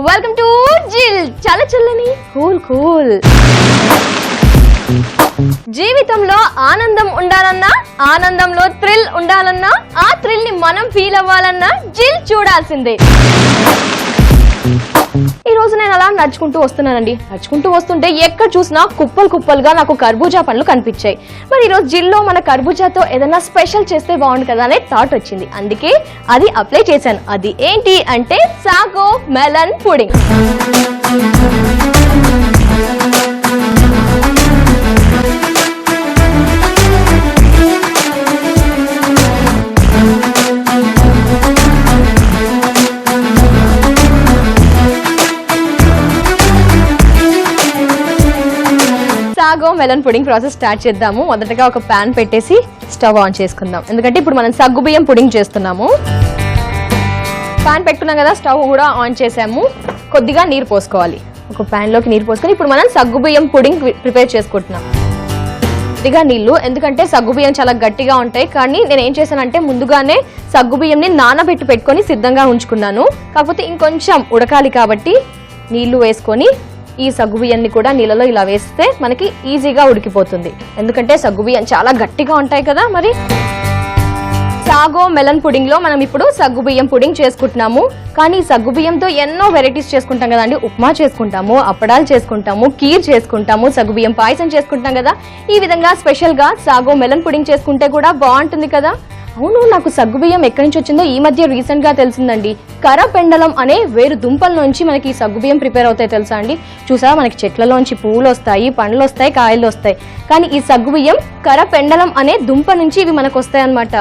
Welcome to జిల్. చాలా చల్లని కూల్. జీవితంలో ఆనందం ఉండాలన్నా, ఆనందంలో థ్రిల్ ఉండాలన్నా, ఆ థ్రిల్ ని మనం ఫీల్ అవ్వాలన్నా జిల్ చూడాల్సిందే. ఈ రోజు నేను అలా నడుచుకుంటూ వస్తున్నానండి. నడుచుకుంటూ వస్తుంటే ఎక్కడ చూసినా కుప్పలుగా నాకు కర్బూజా పండ్లు కనిపించాయి. మరి ఈ రోజు జిల్లో మన కర్బూజాతో ఏదైనా స్పెషల్ చేస్తే బాగుండు కదా అనే థాట్ వచ్చింది. అందుకే అది అప్లై చేశాను. అది ఏంటి అంటే sago melon pudding. Sago melon pudding process start చేద్దాము. మొదటగా ఒక ప్యాన్ పెట్టేసి స్టవ్ ఆన్ చేసుకుందాం. ఎందుకంటే ఇప్పుడు మనం సగ్గు బియ్యం పుడింగ్ చేస్తున్నాము. ప్యాన్ పెట్టుకున్నాం కదా, స్టవ్ కూడా ఆన్ చేసాము. కొద్దిగా నీరు పోసుకోవాలి. ఒక ప్యాన్ లోకి నీరు పోసుకొని ఇప్పుడు మనం సగ్గు బియ్యం పుడింగ్ ప్రిపేర్ చేసుకుంటున్నాం. కొద్దిగా నీళ్లు, ఎందుకంటే సగ్గు బియ్యం చాలా గట్టిగా ఉంటాయి. కానీ నేను ఏం చేశానంటే ముందుగానే సగ్గు బియ్యంని నానబెట్టి పెట్టుకొని సిద్ధంగా ఉంచుకున్నాను. కాకపోతే ఇంకొంచెం ఉడకాలి కాబట్టి నీళ్లు వేసుకొని ఈ సగ్గు బియ్యాన్ని కూడా నీళ్ళలో ఇలా వేస్తే మనకి ఈజీగా ఉడికిపోతుంది. ఎందుకంటే సగ్గు బియ్యం చాలా గట్టిగా ఉంటాయి కదా. మరి సాగో మెలన్ పుడింగ్ లో మనం ఇప్పుడు సగ్గు బియ్యం పుడింగ్ చేసుకుంటున్నాము. కానీ సగ్గు బియ్యంతో ఎన్నో వెరైటీస్ చేసుకుంటాం కదండి. ఉప్మా చేసుకుంటాము, అప్పడాలు చేసుకుంటాము, కీర్ చేసుకుంటాము, సగ్గు బియ్యం పాయసం చేసుకుంటాం కదా. ఈ విధంగా స్పెషల్ గా సాగో మెలన్ పుడింగ్ చేసుకుంటే కూడా బాగుంటుంది కదా. అవును, నాకు సగ్గు బియ్యం ఎక్కడి నుంచి వచ్చిందో ఈ మధ్య రీసెంట్ గా తెలిసిందండి. కరపెండలం అనే వేరు దుంపల నుంచి మనకి సగ్గు బియ్యం ప్రిపేర్ అవుతాయి తెలుసా అండి. చూసా, మనకి చెట్లలోంచి పువ్వులు వస్తాయి, పండ్లు వస్తాయి, కాయలు వస్తాయి. కానీ ఈ సగ్గు బియ్యం కరపెండలం అనే దుంప నుంచి ఇవి మనకు వస్తాయి అన్నమాట.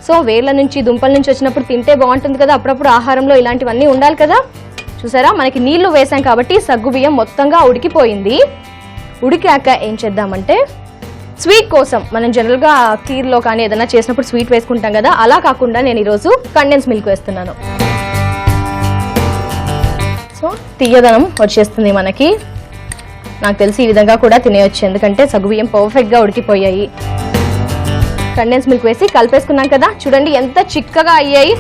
సో వేర్ల నుంచి, దుంపల నుంచి వచ్చినప్పుడు తింటే బాగుంటుంది కదా. అప్పుడప్పుడు ఆహారంలో ఇలాంటివన్నీ ఉండాలి కదా. చూసారా, మనకి నీళ్లు వేసాం కాబట్టి సగ్గు బియ్యం మొత్తంగా ఉడికిపోయింది. ఉడికాక ఏం చేద్దామంటే స్వీట్ కోసం మనం జనరల్ గా కీర్లో కానీ ఏదైనా చేసినప్పుడు స్వీట్ వేసుకుంటాం కదా, అలా కాకుండా నేను ఈరోజు కండెన్స్ మిల్క్ వేస్తున్నాను. సో తీయదనం వచ్చేస్తుంది మనకి. నాకు తెలిసి ఈ విధంగా కూడా తినేయచ్చు, ఎందుకంటే సగ్గుబియ్యం పర్ఫెక్ట్ గా ఉడికిపోయాయి. కండెన్స్ మిల్క్ వేసి కలిపేసుకున్నాం కదా, చూడండి ఎంత చిక్కగా అయ్యాయి.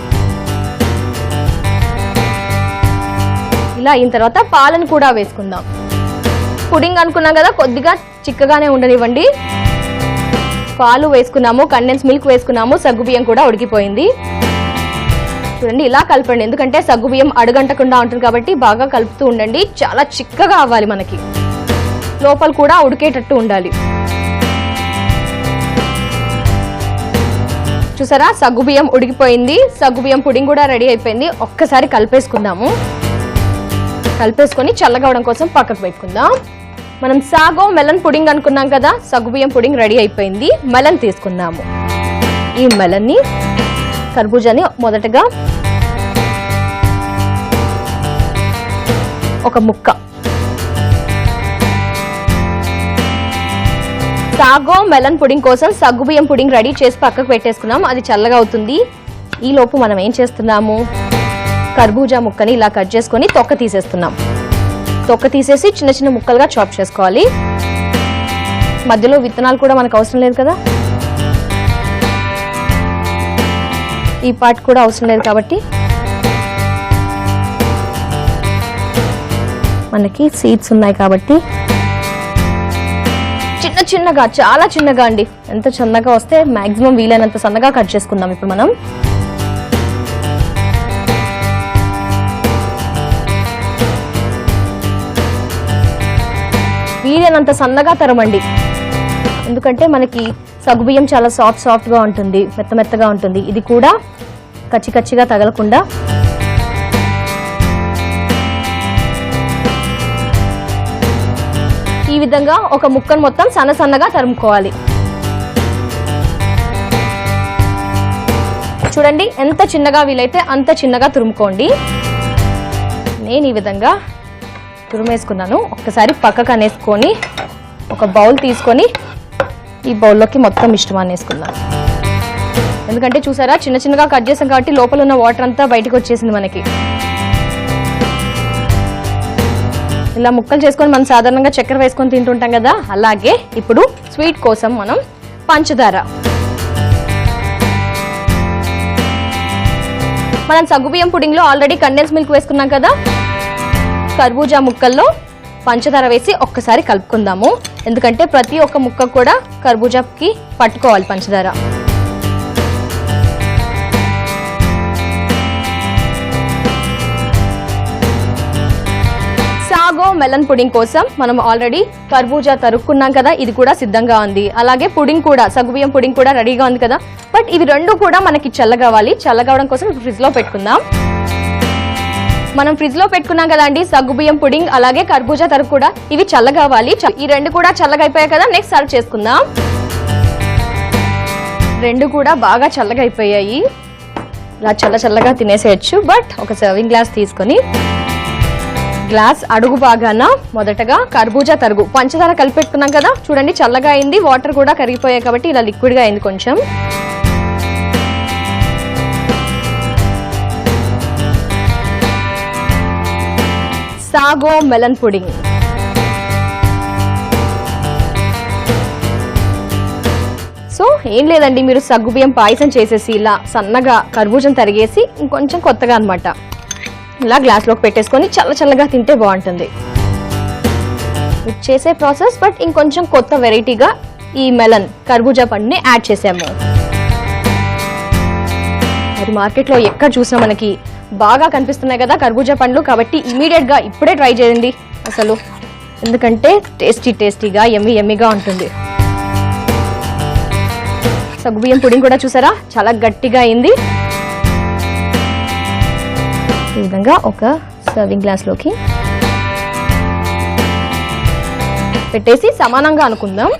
ఇలా అయిన తర్వాత పాలను కూడా వేసుకుందాం. పుడింగ్ అనుకున్నాం కదా, కొద్దిగా చిక్కగానే ఉండనివ్వండి. పాలు వేసుకున్నాము, కండెన్స్ మిల్క్ వేసుకున్నాము, సగ్గుబియ్యం కూడా ఉడికిపోయింది. చూడండి ఇలా కలపండి, ఎందుకంటే సగ్గుబియ్యం అడుగంటకుండా ఉంటుంది కాబట్టి బాగా కలుపుతూ ఉండండి. చాలా చిక్కగా అవ్వాలి, మనకి లోపల కూడా ఉడికేటట్టు ఉండాలి. చూసారా, సగ్గుబియ్యం ఉడికిపోయింది, సగ్గుబియ్యం పుడింగ్ కూడా రెడీ అయిపోయింది. ఒక్కసారి కలిపేసుకుందాము. కలిపేసుకొని చల్లగవడం కోసం పక్కకు పెట్టుకుందాం. మనం సాగో మెలన్ పుడింగ్ అనుకున్నాం కదా, సగ్గుబియ్యం పుడింగ్ రెడీ అయిపోయింది. మెలన్ తీసుకుందాము. ఈ మెలన్ ని, కర్బూజాని మొదటగా ఒక ముక్క. సాగో మెలన్ పుడింగ్ కోసం సగ్గుబియ్యం పుడింగ్ రెడీ చేసి పక్కకు పెట్టేసుకున్నాం. అది చల్లగా అవుతుంది. ఈ లోపు మనం ఏం చేస్తున్నాము, కర్బూజా ముక్కని ఇలా కట్ చేసుకొని తొక్క తీసేస్తున్నాం. తొక్క తీసేసి చిన్న చిన్న ముక్కలుగా చాప్ చేసుకోవాలి. మధ్యలో విత్తనాలు కూడా మనకు అవసరం లేదు కదా, ఈ పార్ట్ కూడా అవసరం లేదు కాబట్టి మనకి సీడ్స్ ఉన్నాయి కాబట్టి చిన్న చిన్నగా, చాలా చిన్నగా అండి, ఎంత చిన్నగా వస్తే మాక్సిమం వీలైనంత సన్నగా కట్ చేసుకుందాం. ఇప్పుడు మనం వీలైనంత సన్నగా తరమండి, ఎందుకంటే మనకి సగ్గుబియ్యం చాలా సాఫ్ట్ గా ఉంటుంది, మెత్తగా ఉంటుంది. ఇది కూడా కచ్చిగా తగలకుండా ఈ విధంగా ఒక ముక్కను మొత్తం సన్నగా తరుముకోవాలి. చూడండి, ఎంత చిన్నగా వీలైతే అంత చిన్నగా తురుముకోండి. నేను ఈ విధంగా తురుమేసుకున్నాను. ఒక్కసారి పక్కకు అనేసుకొని ఒక బౌల్ తీసుకొని ఈ బౌల్లోకి మొత్తం మిశ్రమాన్ని వేసుకుందాం. ఎందుకంటే చూసారా, చిన్నగా కట్ చేసాం కాబట్టి లోపల ఉన్న వాటర్ అంతా బయటకు వచ్చేసింది మనకి. ఇలా ముక్కలు చేసుకొని మనం సాధారణంగా చక్కెర వేసుకొని తింటుంటాం కదా, అలాగే ఇప్పుడు స్వీట్ కోసం మనం పంచదార మనం సగ్గుబియ్యం పుడింగ్ లో ఆల్రెడీ కండెన్స్ మిల్క్ వేసుకున్నాం కదా, కర్బూజా ముక్కల్లో పంచదార వేసి ఒక్కసారి కలుపుకుందాము. ఎందుకంటే ప్రతి ఒక్క ముక్క కూడా కర్బూజాకి పట్టుకోవాలి పంచదార. సాగో మెలన్ పుడింగ్ కోసం మనం ఆల్రెడీ కర్బూజా తరుక్కున్నాం కదా, ఇది కూడా సిద్ధంగా ఉంది. అలాగే పుడింగ్ కూడా, సగ్గుబియ్యం పుడింగ్ కూడా రెడీగా ఉంది కదా. బట్ ఇవి రెండు కూడా మనకి చల్లగావాలి. చల్లగవడం కోసం ఫ్రిడ్జ్ లో పెట్టుకుందాం. మనం ఫ్రిడ్జ్ లో పెట్టుకున్నాం కదా అండి సగ్గుబియ్యం పుడింగ్ అలాగే కర్బూజా తరుగు కూడా, ఇవి చల్లగావాలి. ఈ రెండు కూడా చల్లగా అయిపోయాయి కదా, నెక్స్ట్ సర్వ్ చేసుకుందాం. రెండు కూడా బాగా చల్లగా అయిపోయాయి. ఇలా చల్లగా తినేసేయచ్చు. బట్ ఒక సర్వింగ్ గ్లాస్ తీసుకొని గ్లాస్ అడుగు బాగాన మొదటగా కర్బూజా తరుగు, పంచదార కలిపెట్టుకున్నాం కదా, చూడండి చల్లగా అయింది. వాటర్ కూడా కరిగిపోయాయి కాబట్టి ఇలా లిక్విడ్ గా అయింది కొంచెం. Sago melon pudding. సో ఏం లేదండి, మీరు సగ్గుబియ్యం పాయసం చేసేసి ఇలా సన్నగా కర్బూజం తరిగేసి ఇంకొంచెం కొత్తగా అన్నమాట ఇలా గ్లాస్లోకి పెట్టేసుకొని చల్లగా తింటే బాగుంటుంది. చేసే ప్రాసెస్, బట్ ఇంకొంచెం కొత్త వెరైటీగా ఈ మెలన్ కర్బూజా పండుని యాడ్ చేసాము. మరి మార్కెట్లో ఎక్కడ చూసినా మనకి బాగా కనిపిస్తున్నాయి కదా కర్బూజా పండ్లు, కాబట్టి ఇమీడియట్ గా ఇప్పుడే ట్రై చేయండి అసలు, ఎందుకంటే టేస్టీగా యమ్మీగా ఉంటుంది. సగ్గుబియ్యం పుడింగ్ కూడా చూసారా చాలా గట్టిగా అయింది. ఈ విధంగా ఒక సర్వింగ్ గ్లాస్ లోకి పెట్టేసి సమానంగా అనుకుందాం.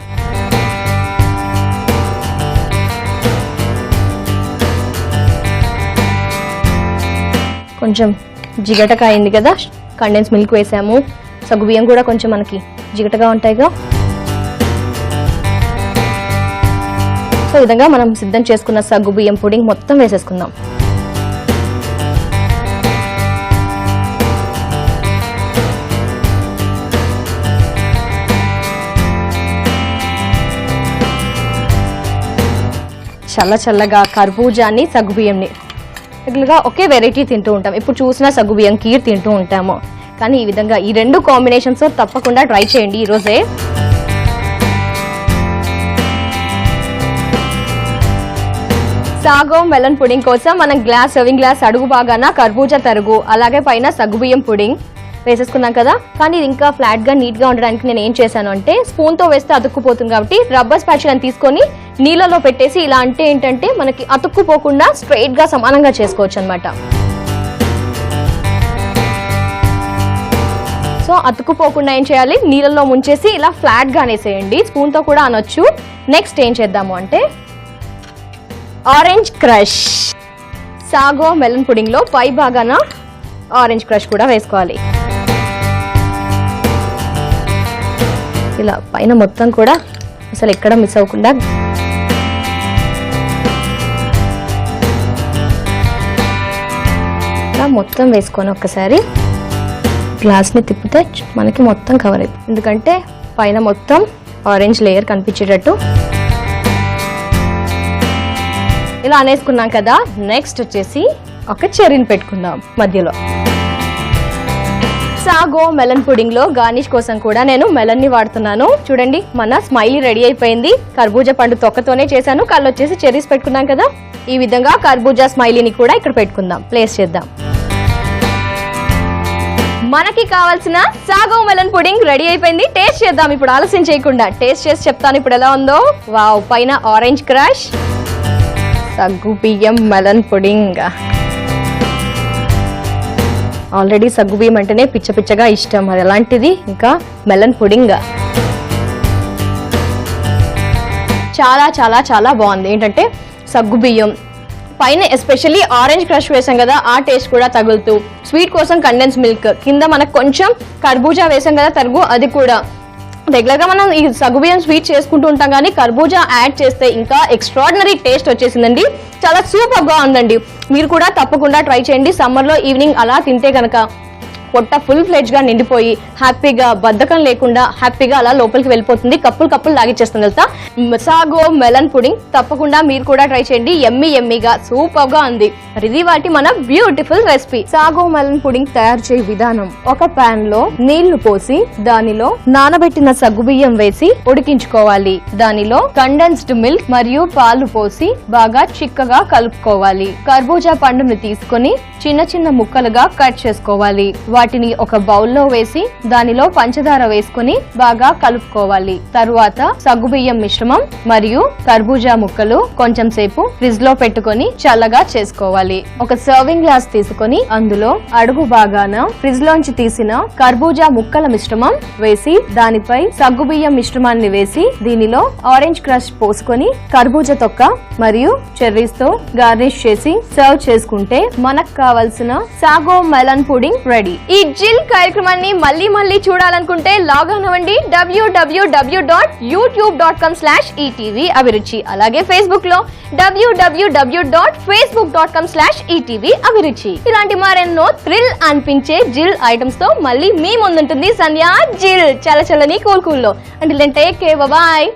కొంచెం జిగటగా అయింది కదా, కండెన్స్ మిల్క్ వేసాము, సగ్గుబియ్యం కూడా కొంచెం మనకి జిగటగా ఉంటాయిగా. సో ఈ విధంగా మనం సిద్ధం చేసుకున్న సగ్గుబియ్యం పుడింగ్ మొత్తం వేసేసుకుందాం. చల్లగా కర్బూజాని సగ్గుబియ్యంని రెగ్యులర్గా ఒకే వెరైటీ తింటూ ఉంటాం, ఇప్పుడు చూసినా సగ్గుబియ్యం కీర్ తింటూ ఉంటాము. కానీ ఈ విధంగా ఈ రెండు కాంబినేషన్స్ తప్పకుండా ట్రై చేయండి ఈరోజే. సాగో మెలన్ పుడింగ్ కోసం మనం సర్వింగ్ గ్లాస్ అడుగు బాగాన కర్బూజా తరుగు అలాగే పైన సగ్గుబియ్యం పుడింగ్ వేసేసుకున్నాం కదా. కానీ ఇది ఇంకా ఫ్లాట్ గా నీట్ గా ఉండడానికి నేను ఏం చేశాను అంటే, స్పూన్ తో వేస్తే అతుక్కుపోతుంది కాబట్టి రబ్బర్ స్పాచులాని తీసుకొని నీళ్ళలో పెట్టేసి ఇలా అంటే ఏంటంటే మనకి అతుక్కుపోకుండా స్ట్రైట్ గా సమానంగా చేసుకోవచ్చు అనమాట. సో అతుక్కుపోకుండా ఏం చేయాలి, నీళ్ళలో ముంచేసి ఇలా ఫ్లాట్ గా అనేసేయండి. స్పూన్ తో కూడా అనొచ్చు. నెక్స్ట్ ఏం చేద్దాము అంటే, orange crush. Sago melon pudding లో పై భాగాన ఆరెంజ్ క్రష్ కూడా వేసుకోవాలి. ఇలా పైన మొత్తం కూడా అసలు ఎక్కడ మిస్ అవ్వకుండా ఇలా మొత్తం వేసుకొని ఒక్కసారి గ్లాస్ని తిప్పితే మనకి మొత్తం కవర్ అయిపోతుంది. ఎందుకంటే పైన మొత్తం ఆరెంజ్ లేయర్ కనిపించేటట్టు ఇలా అనేసుకున్నాం కదా. నెక్స్ట్ వచ్చేసి ఒక చెర్రీని పెట్టుకుందాం మధ్యలో. సాగో మెలన్ పుడింగ్ లో గార్నిష్ కోసం కూడా నేను మెలన్ ని వాడుతున్నాను. చూడండి మన స్మైలీ రెడీ అయిపోయింది. కర్బూజా పండు తొక్కతోనే చేశాను. కళ్ళు వచ్చేసి చెర్రీస్ పెట్టుకున్నాం కదా. ఈ విధంగా కర్బూజా స్మైలీని కూడా ఇక్కడ పెట్టుకుందాం, ప్లేస్ చేద్దాం. మనకి కావాల్సిన సాగో మెలన్ పుడింగ్ రెడీ అయిపోయింది. టేస్ట్ చేద్దాం ఇప్పుడు, ఆలస్యం చేయకుండా టేస్ట్ చేసి చెప్తాను ఇప్పుడు ఎలా ఉందో. వావ్, పైన ఆరెంజ్ క్రష్, సగ్గుబియ్యం మెలన్ పుడింగ్. ఆల్రెడీ సగ్గుబియ్యం అంటేనే పిచ్చగా ఇష్టం, అది అలాంటిది ఇంకా మెలన్ పుడింగ్. చాలా చాలా చాలా బాగుంది. ఏంటంటే సగ్గుబియ్యం పైన ఎస్పెషల్లీ ఆరెంజ్ క్రష్ వేసాం కదా, ఆ టేస్ట్ కూడా తగులుతూ, స్వీట్ కోసం కండెన్స్ మిల్క్, కింద మనకు కొంచెం కర్బూజా వేసాం కదా తరుగు, అది కూడా. రెగ్యులర్ గా మనం ఈ సగ్గుబియ్యం స్వీట్ చేసుకుంటూ ఉంటాం, కానీ కర్బూజా యాడ్ చేస్తే ఇంకా ఎక్స్ట్రాడినరీ టేస్ట్ వచ్చేసిందండి. చాలా సూపర్ గా ఉందండి. మీరు కూడా తప్పకుండా ట్రై చేయండి. సమ్మర్ లో ఈవినింగ్ అలా తింటే కనుక పొట్ట ఫుల్ ఫ్లెడ్జ్ గా నిండిపోయి హ్యాపీగా బద్ధకం లేకుండా హ్యాపీగా అలా లోపలికి వెళ్ళిపోతుంది. కప్పులు లాగిచ్చేస్తుంది తెలుసా. సాగో మెలన్ పుడింగ్ తప్పకుండా మీరు కూడా ట్రై చేయండి. ఎమ్మీగా సూపర్ గా ఉంది. ఇది వాటి మన beautiful recipe. Sago melon pudding తయారు చేయ విధానం: ఒక పాన్ లో నీళ్లు పోసి దానిలో నానబెట్టిన సగ్గుబియ్యం వేసి ఉడికించుకోవాలి. దానిలో కండెన్స్డ్ మిల్క్ మరియు పాలు పోసి బాగా చిక్కగా కలుపుకోవాలి. కర్బూజా పండుని తీసుకొని చిన్న చిన్న ముక్కలుగా కట్ చేసుకోవాలి. వాటిని ఒక బౌల్లో వేసి దానిలో పంచదార వేసుకొని బాగా కలుపుకోవాలి. తరువాత సగ్గుబియ్యం మిశ్రమం మరియు కర్బూజా ముక్కలు కొంచెం సేపు ఫ్రిడ్జ్ లో పెట్టుకొని చల్లగా చేసుకోవాలి. ఒక సర్వింగ్ గ్లాస్ తీసుకొని అందులో అడుగు భాగాన ఫ్రిడ్జ్ లోంచి తీసిన కర్బూజా ముక్కల మిశ్రమం వేసి దానిపై సగ్గుబియ్యం మిశ్రమాన్ని వేసి దీనిలో ఆరెంజ్ క్రష్ పోసుకొని కర్బూజా తొక్క మరియు చెర్రీస్ తో గార్నిష్ చేసి సర్వ్ చేసుకుంటే మనకు కావలసిన సాగో మెలన్ పుడింగ్ రెడీ. ఈ జిల్ కార్యక్రమాన్ని మళ్ళీ చూడాలనుకుంటే లాగ్ ఆన్ అవ్వండి www.youtube.com/etv అభిరుచి. అలాగే ఫేస్బుక్ లో www.facebook.com/etv అభిరుచి. ఇలాంటి మరెన్నో థ్రిల్ అనిపించే జిల్ ఐటమ్స్ తో మళ్ళీ మీ ముందుంటుంది సంధ్య జిల్ చల్లని కూల్ లో. అంటే టేక్ కేర్, బాయ్.